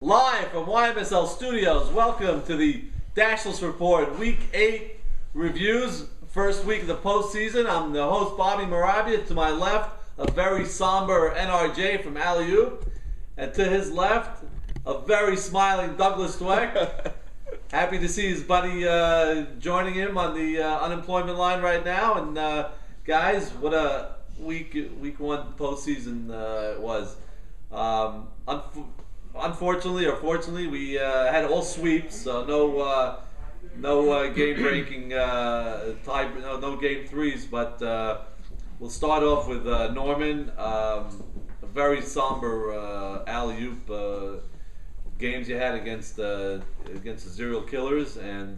Live from YMSL Studios, welcome to the Dashless Report Week 8 reviews, first week of the postseason. I'm the host, Bobby Morabia. To my left, a very somber NRJ from Alley-Oop. And to his left, a very smiling Douglas Dweck. Happy to see his buddy joining him on the unemployment line right now. And guys, what a week one postseason it was. Unfortunately or fortunately, we had all sweeps, so no game-breaking no game threes. But we'll start off with Norman. A very somber alley-oop games you had against the serial killers, and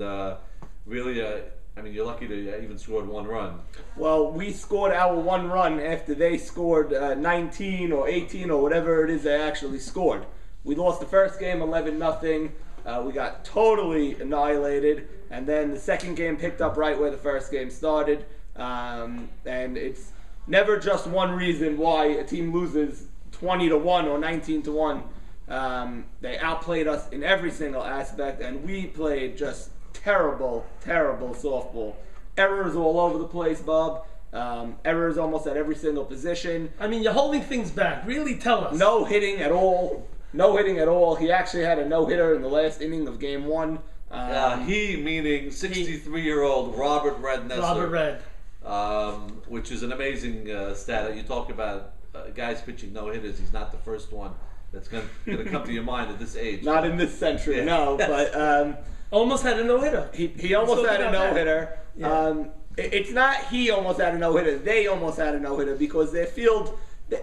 really, I mean, you're lucky to even scored one run. Well, we scored our one run after they scored 19 or 18 or whatever it is they actually scored. We lost the first game 11-0. We got totally annihilated, and then the second game picked up right where the first game started. And it's never just one reason why a team loses 20-1 or 19-1. They outplayed us in every single aspect, and we played just terrible softball. Errors all over the place, Bob. Errors almost at every single position. I mean, you're holding things back. Really tell us. No hitting at all. No hitting at all. He actually had a no-hitter in the last inning of game one. He meaning 63-year-old Robert Rednessler. Robert Red. Which is an amazing stat. You talk about guys pitching no-hitters. He's not the first one that's going to come to your mind at this age. Not in this century, yeah. No. But almost had a no-hitter. He almost had a no-hitter. Yeah. It's not he almost had a no-hitter. They almost had a no-hitter because their field,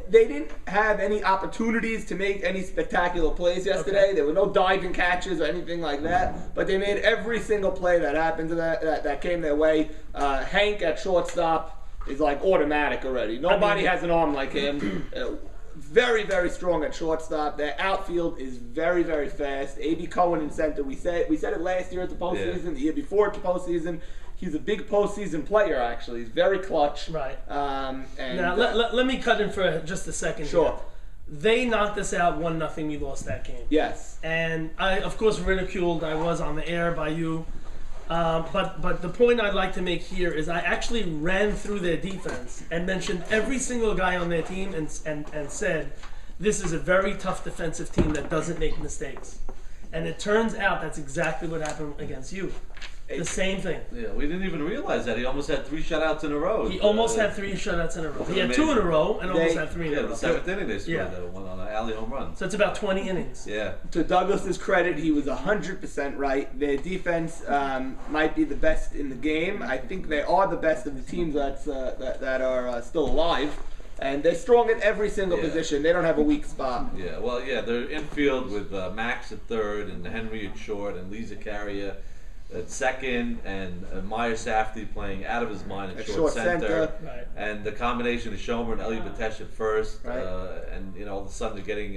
they didn't have any opportunities to make any spectacular plays yesterday. Okay. There were no diving catches or anything like that. But they made every single play that happened to that came their way. Hank at shortstop is like automatic already. Nobody has an arm like him. Very strong at shortstop. Their outfield is very fast. A.B. Cohen in center. We said it last year at the postseason, yeah. The year before at the postseason. He's a big postseason player, actually. He's very clutch. Right. And now, let me cut in for just a second. Sure. Here. They knocked us out 1-0. We lost that game. Yes. And I, of course, ridiculed. I was on the air by you. But the point I'd like to make here is I actually ran through their defense and mentioned every single guy on their team and said, this is a very tough defensive team that doesn't make mistakes. And it turns out that's exactly what happened against you. The same thing. Yeah, we didn't even realize that. He almost had 3 shutouts in a row. He almost had 3 shutouts in a row. He had 2 in a row and almost had 3 in a row. Yeah, the 7th inning they scored one on an alley home run. So it's about 20 innings. Yeah. To Douglas's credit, he was 100% right. Their defense might be the best in the game. I think they are the best of the teams that are still alive. And they're strong at every single position. They don't have a weak spot. Yeah, well, yeah, they're infield with Max at third and Henry at short and Lee Zakaria at second, and Meyer Safdie playing out of his mind at short center. Right. And the combination of Shomer and Eli Batesh at first, right. And all of a sudden they're getting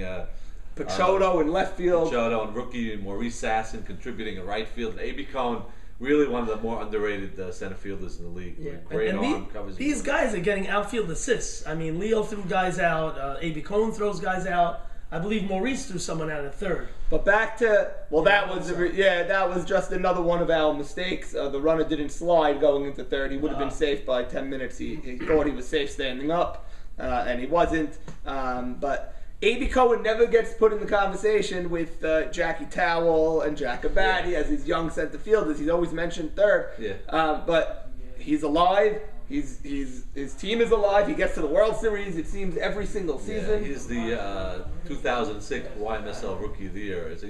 Pachotto in left field. Pachotto and rookie Maurice Sasson contributing in right field. And A.B. Cohen, really one of the more underrated center fielders in the league. Yeah. Great and arm, covers. These guys are getting outfield assists. I mean, Leo threw guys out. A.B. Cohen throws guys out. I believe Maurice threw someone out at third. But back to, that was just another one of our mistakes. The runner didn't slide going into third. He would have been safe by 10 minutes. He thought he was safe standing up, and he wasn't. But A.B. Cohen never gets put in the conversation with Jackie Tawil and Jack Abadi as his young center fielders. He's always mentioned third. Yeah. But he's alive. His team is alive. He gets to the World Series, it seems, every single season. Yeah, he's the 2006 YMSL Rookie of the Year. He's a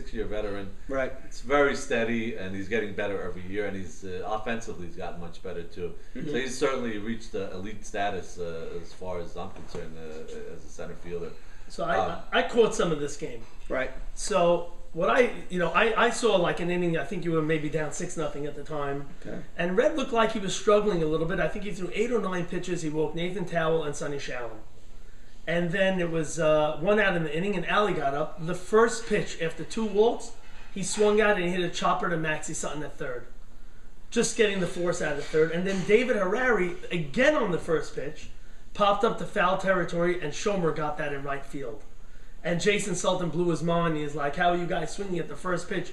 6-year veteran. Right. It's very steady, and he's getting better every year. And he's offensively, he's gotten much better too. Mm-hmm. So he's certainly reached elite status as far as I'm concerned as a center fielder. So I caught some of this game. Right. So what I saw like an inning. I think you were maybe down 6-0 at the time. Okay. And Red looked like he was struggling a little bit. I think he threw 8 or 9 pitches. He woke Nathan Tawil and Sonny Shallon. And then it was 1 out in the inning, and Allie got up. The first pitch after 2 walks, he swung out and he hit a chopper to Maxie Sutton at third. Just getting the force out of third. And then David Harari, again on the first pitch, popped up to foul territory, and Shomer got that in right field. And Jason Sultan blew his mind. He's like, how are you guys swinging at the first pitch?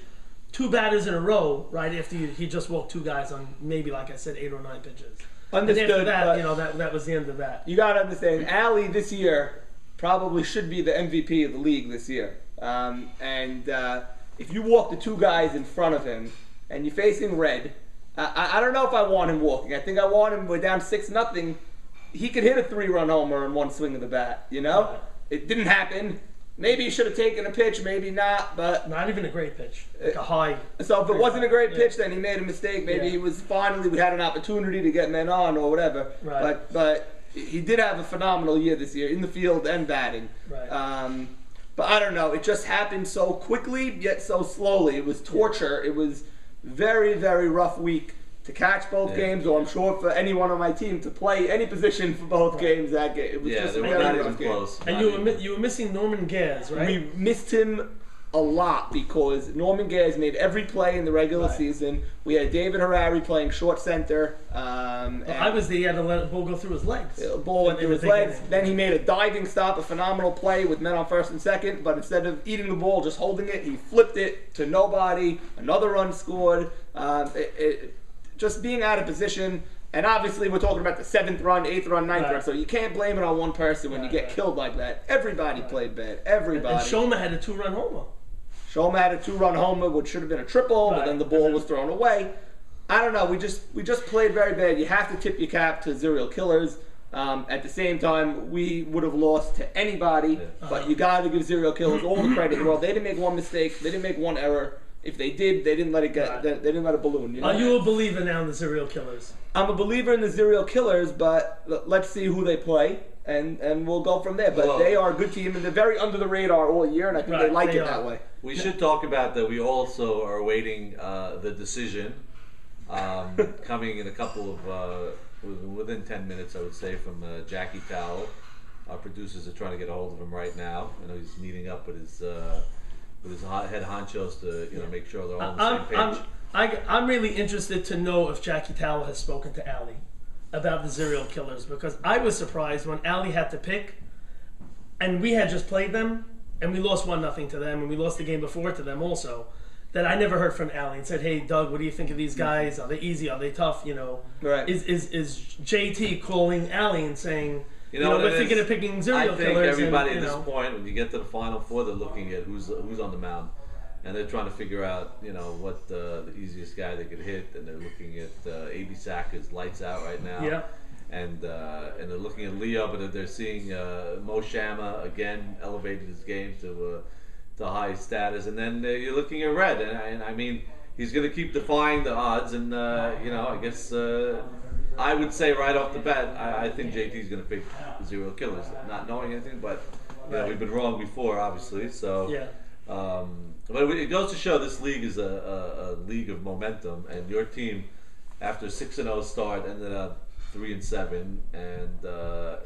2 batters in a row, right after he just walked 2 guys on maybe, like I said, 8 or 9 pitches. Understood. And after that, that was the end of that. You got to understand, Ali this year probably should be the MVP of the league this year. If you walk the 2 guys in front of him and you're facing red, I don't know if I want him walking. I think I want him, we're down 6-0. He could hit a 3-run homer in one swing of the bat, you know? Right. It didn't happen. Maybe he should have taken a pitch, maybe not, but... Not even a great pitch. Like a high. So if it wasn't a great pitch, then he made a mistake. Maybe he was finally, we had an opportunity to get men on or whatever. Right. But he did have a phenomenal year this year in the field and batting. Right. But I don't know. It just happened so quickly, yet so slowly. It was torture. It was very, very rough week to catch both games, or I'm sure for anyone on my team to play any position for both games that game. It was just a very not rough even game. close. And you were missing Norman Gaz, right? We missed him a lot because Norman Gaz made every play in the regular season. We had David Harari playing short center. I was there. He had to let the ball go through his legs. The ball went through his legs. Then he made a diving stop, a phenomenal play with men on first and second. But instead of eating the ball, just holding it, he flipped it to nobody. Another run scored. Just being out of position. And obviously, we're talking about the 7th run, 8th run, 9th run. So you can't blame it on one person when you get killed like that. Everybody played bad. Everybody. And Shoma had a 2-run homer. Shoma had a 2-run homer, which should have been a triple, but then the ball was thrown away. I don't know. We just played very bad. You have to tip your cap to serial killers. At the same time, we would have lost to anybody, but you got to give serial killers all the credit in the world. They didn't make one mistake. They didn't make one error. If they did, they didn't let it get. They didn't let it balloon. You know? Are you a believer now in the serial killers? I'm a believer in the serial killers, but let's see who they play, and we'll go from there. But they are a good team, and they're very under the radar all year, and I think they like it that way. We should talk about that. We also are awaiting the decision coming in a couple of within 10 minutes, I would say, from Jackie Tawil. Our producers are trying to get a hold of him right now. I know he's meeting up with his head honchos to make sure they're all on the same page. I'm really interested to know if Jackie Tawil has spoken to Ali about the serial killers, because I was surprised when Ali had to pick, and we had just played them, and we lost 1-0 to them, and we lost the game before to them also, that I never heard from Ali and said, hey, Doug, what do you think of these guys? Are they easy? Are they tough? Right. Is JT calling Ali and saying, we're thinking of picking serial killers? I think everybody at this point, when you get to the Final Four, they're looking at who's on the mound. And they're trying to figure out, what the easiest guy they could hit. And they're looking at A.B. Sacker's lights out right now. Yeah. And they're looking at Leo, but they're seeing Mo Shama again elevated his game to high status. And then you're looking at Red, and I mean, he's going to keep defying the odds. And I guess I would say right off the bat, I think JT's going to pick serial killers, not knowing anything, but we've been wrong before, obviously. So yeah. But it goes to show this league is a league of momentum, and your team, after 6-0 start, ended up 3-7, and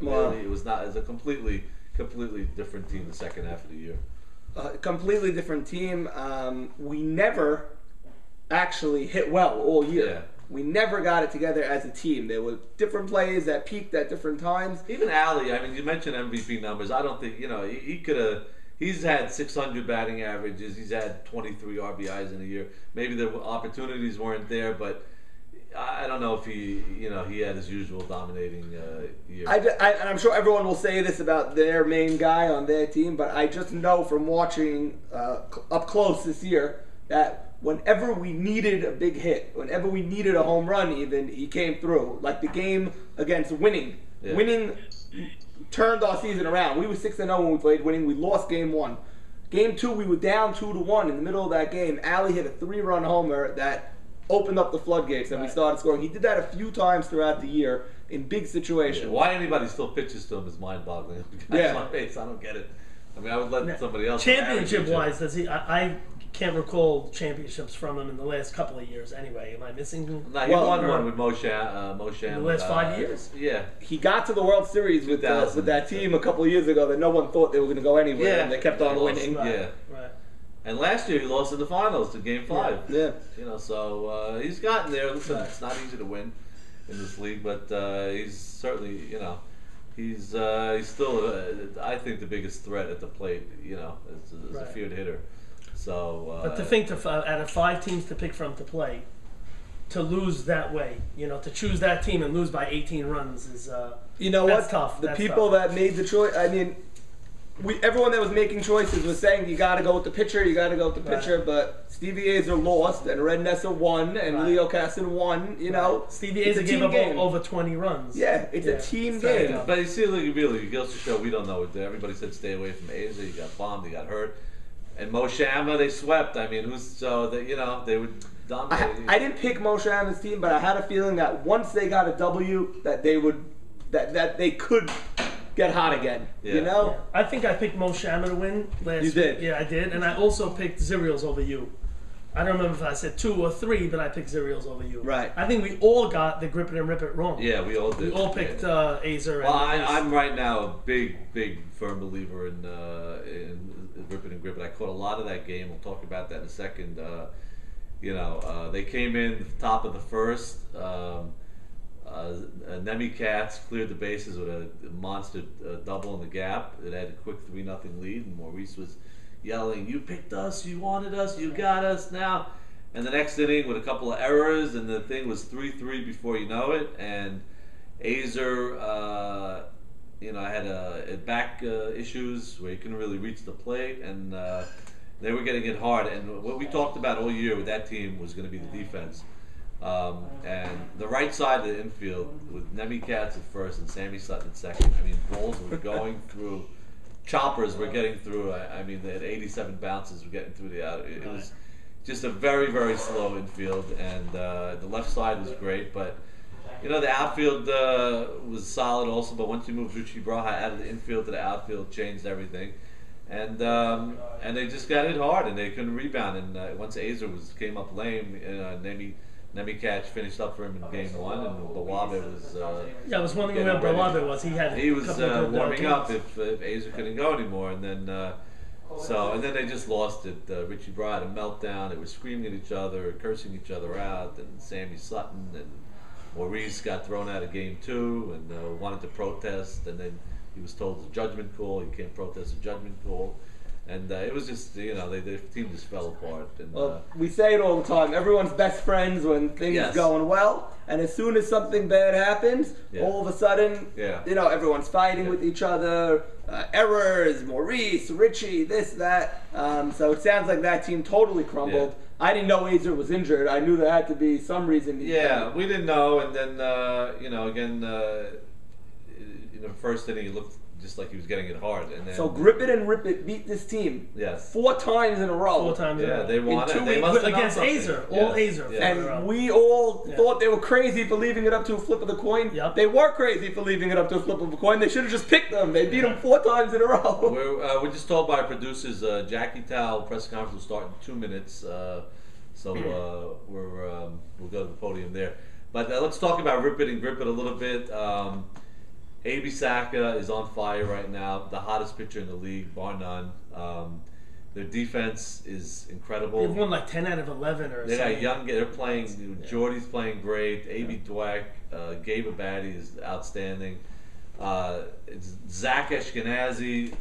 really it was a completely different team the second half of the year. Completely different team. We never actually hit well all year. Yeah. We never got it together as a team. There were different plays that peaked at different times. Even Ali, I mean, you mentioned MVP numbers. I don't think he could have. He's had 600 batting averages. He's had 23 RBIs in a year. Maybe the opportunities weren't there, but I don't know if he had his usual dominating year. And I'm sure everyone will say this about their main guy on their team, but I just know from watching up close this year that whenever we needed a big hit, whenever we needed a home run even, he came through. Like the game against Winning. Yeah. Winning turned our season around. We were 6-0 when we played Winning. We lost game 1. Game 2, we were down 2-1 in the middle of that game. Ali hit a 3-run homer that opened up the floodgates and we started scoring. He did that a few times throughout the year in big situations. Yeah, why anybody still pitches to him is mind-boggling. Guys on base, I don't get it. I mean, I would let somebody else. Championship-wise, does he? I can't recall championships from him in the last couple of years. Anyway, am I missing? No, he won one with Mo Sham. In the last 5 years. Yeah, he got to the World Series with that team a couple of years ago that no one thought they were going to go anywhere, and they kept on winning. Right. And last year he lost in the finals to Game 5. Yeah. So he's gotten there. Listen, it's not easy to win in this league, but he's certainly, he's still, I think, the biggest threat at the plate. You know, as a feared hitter. So. But to think out of 5 teams to pick from to play, to lose that way, you know, to choose that team and lose by 18 runs is. You know that's what? Tough. The That's people tough. that made the choice. I mean, everyone that was making choices was saying you got to go with the pitcher, you got to go with the pitcher. But Stevie Azer lost, and Red Nessa won, and Leo Casson won. You know, Stevie it's a Azer gave team up game. over 20 runs. Yeah, it's a team game. But you see, look, really, it goes to show we don't know. Everybody said stay away from Azer. He got bombed. He got hurt. And Mo Shama, they swept. I mean, they would dominate. I didn't pick Mo Shama's team, but I had a feeling that once they got a W, that they would, that they could get hot again. Yeah. You know? I think I picked Mo Shama to win last You did? week. Yeah, I did. And I also picked Zerials over you. I don't remember if I said 2 or 3, but I picked Zerials over you. Right. I think we all got the grip it and rip it wrong. Yeah, we all did. We all picked Azer. Well, and I'm right now a big firm believer in rip it and grip it. I caught a lot of that game. We'll talk about that in a second. They came in top of the first. Nemi Katz cleared the bases with a monster double in the gap. It had a quick 3-0 lead, and Maurice was yelling, "You picked us, you wanted us, you got us now." And the next inning with a couple of errors, and the thing was 3-3 before you know it. And Azer, had back issues where he couldn't really reach the plate, and they were getting it hard. And what we talked about all year with that team was going to be the defense. And the right side of the infield with Nemi Katz at first and Sammy Sutton at second. I mean, balls were going through. Choppers were getting through. I mean, they had 87 bounces were getting through the out. It was just a very, very slow infield, and the left side was great. But the outfield was solid also. But once you moved Ruchi Braha out of the infield to the outfield, changed everything. And they just got hit hard, and they couldn't rebound. And once Azer came up lame, Nemi Katz finished up for him in game 1, and Bawabe was. I was wondering where Bawabe was. He was warming up if Azer couldn't go anymore, and then they just lost it. Richie Braha had a meltdown. They were screaming at each other, cursing each other out, and Sammy Sutton and Maurice got thrown out of game 2 and wanted to protest, and then he was told it's a judgment call. You can't protest a judgment call. And it was just, the team just fell apart. And, well, we say it all the time. Everyone's best friends when things are going well. And as soon as something bad happens, all of a sudden, everyone's fighting with each other. Errors, Maurice, Richie, this, that. So it sounds like that team totally crumbled. Yeah. I didn't know Azer was injured. I knew there had to be some reason. We didn't know. And then, first inning, he looked just like he was getting it hard. And then, so Grip It and Rip It beat this team 4 times in a row. 4 times in a row. They won it. They must have against Azer. All Azer. And we all thought they were crazy for leaving it up to a flip of the coin. Yep. They were crazy for leaving it up to a flip of a coin. They should have just picked them. They beat them 4 times in a row. We're just told by our producers, Jackie Tawil press conference will start in 2 minutes. We'll go to the podium there. But let's talk about Rip It and Grip It a little bit. A.B. Saka is on fire right now, the hottest pitcher in the league, bar none. Their defense is incredible. They've won like 10 out of 11 or something. They're playing, Jordy's playing great, A.B. Dweck, Gabe Abadi is outstanding. Zach Ashkenazi,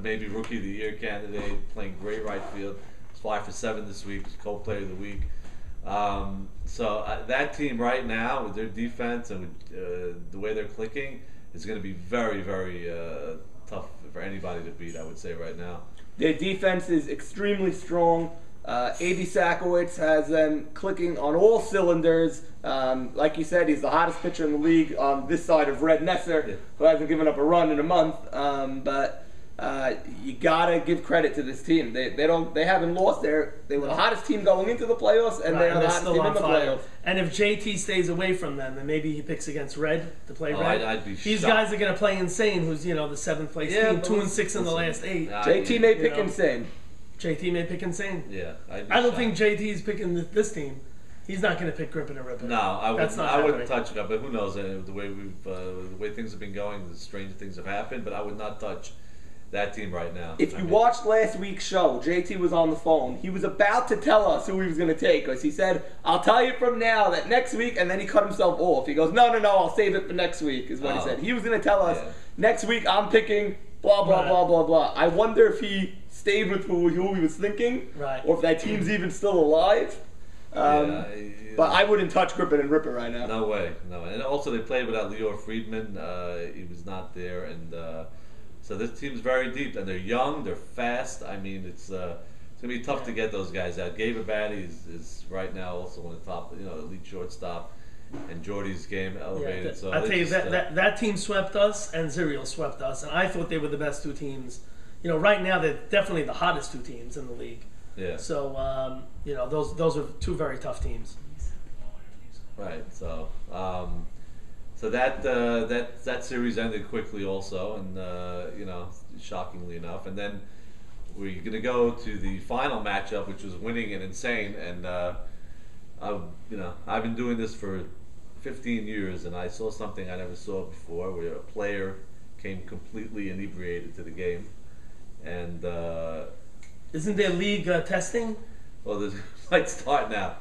maybe Rookie of the Year candidate, playing great right field. He's 5 for 7 this week, co-player of the week. That team right now, with their defense and with the way they're clicking, is going to be very, very tough for anybody to beat, I would say, right now. Their defense is extremely strong. A.B. Sakowicz has them clicking on all cylinders. Like you said, he's the hottest pitcher in the league on this side of Red Nesser, who hasn't given up a run in a month. But you gotta give credit to this team. They haven't lost. They were the hottest team going into the playoffs, and they are the hottest team in the playoffs. And if JT stays away from them, then maybe he picks against Red to play Red. I'd be These shocked. guys are gonna play Insane, who's the 7th place team, 2-6 in the last 8. JT may pick Insane. JT may pick Insane. Yeah, I don't think JT's picking this team. He's not going to pick Grip It and Rip It. No, I wouldn't touch it. But who knows? The way things have been going, the strange things have happened. But I would not touch that team right now. If you watched last week's show, JT was on the phone. He was about to tell us who he was going to take because he said, I'll tell you from now that next week, and then he cut himself off. He goes, no, I'll save it for next week, is what he said. He was going to tell us, next week I'm picking blah, blah, blah, blah, blah. I wonder if he stayed with who he was thinking, or if that team's even still alive. But I wouldn't touch Crippen and Ripper right now. No way. And also they played without Lior Friedman. He was not there, and so this team's very deep, and they're young, they're fast. I mean, it's gonna be tough to get those guys out. Gabe Abadi is right now also one of the top, elite shortstop, and Jordy's game elevated. So I tell you that team swept us, and Zerial swept us, and I thought they were the best two teams. Right now they're definitely the hottest two teams in the league. Yeah. So those are two very tough teams. Right. So so that series ended quickly also, and shockingly enough, and then we're gonna go to the final matchup, which was winning and insane, and I've been doing this for 15 years, and I saw something I never saw before, where a player came completely inebriated to the game, and isn't there league testing? Well, the might start now.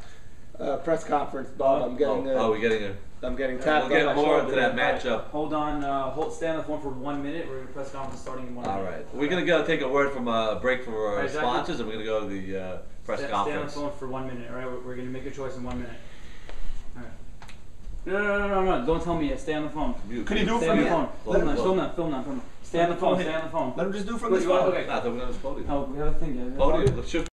Press conference, Bob. I'm getting. We're getting a. I'm getting tapped. We'll get more into that matchup. Hold on. Stay on the phone for 1 minute. We're going to press conference starting in 1 minute. All right. We're going to go take a word from a break from our sponsors, and we're going to go to the press conference. Stay on the phone for 1 minute. All right. We're going to make a choice in 1 minute. All right. No. Don't tell me yet. Stay on the phone. Could you do it Stay from on the here? phone. Film that. Stay on the phone. Stay on the phone. Let him just do it from this phone. Okay. I thought we were on this podium. Oh, we have a thing. Yeah. Podium.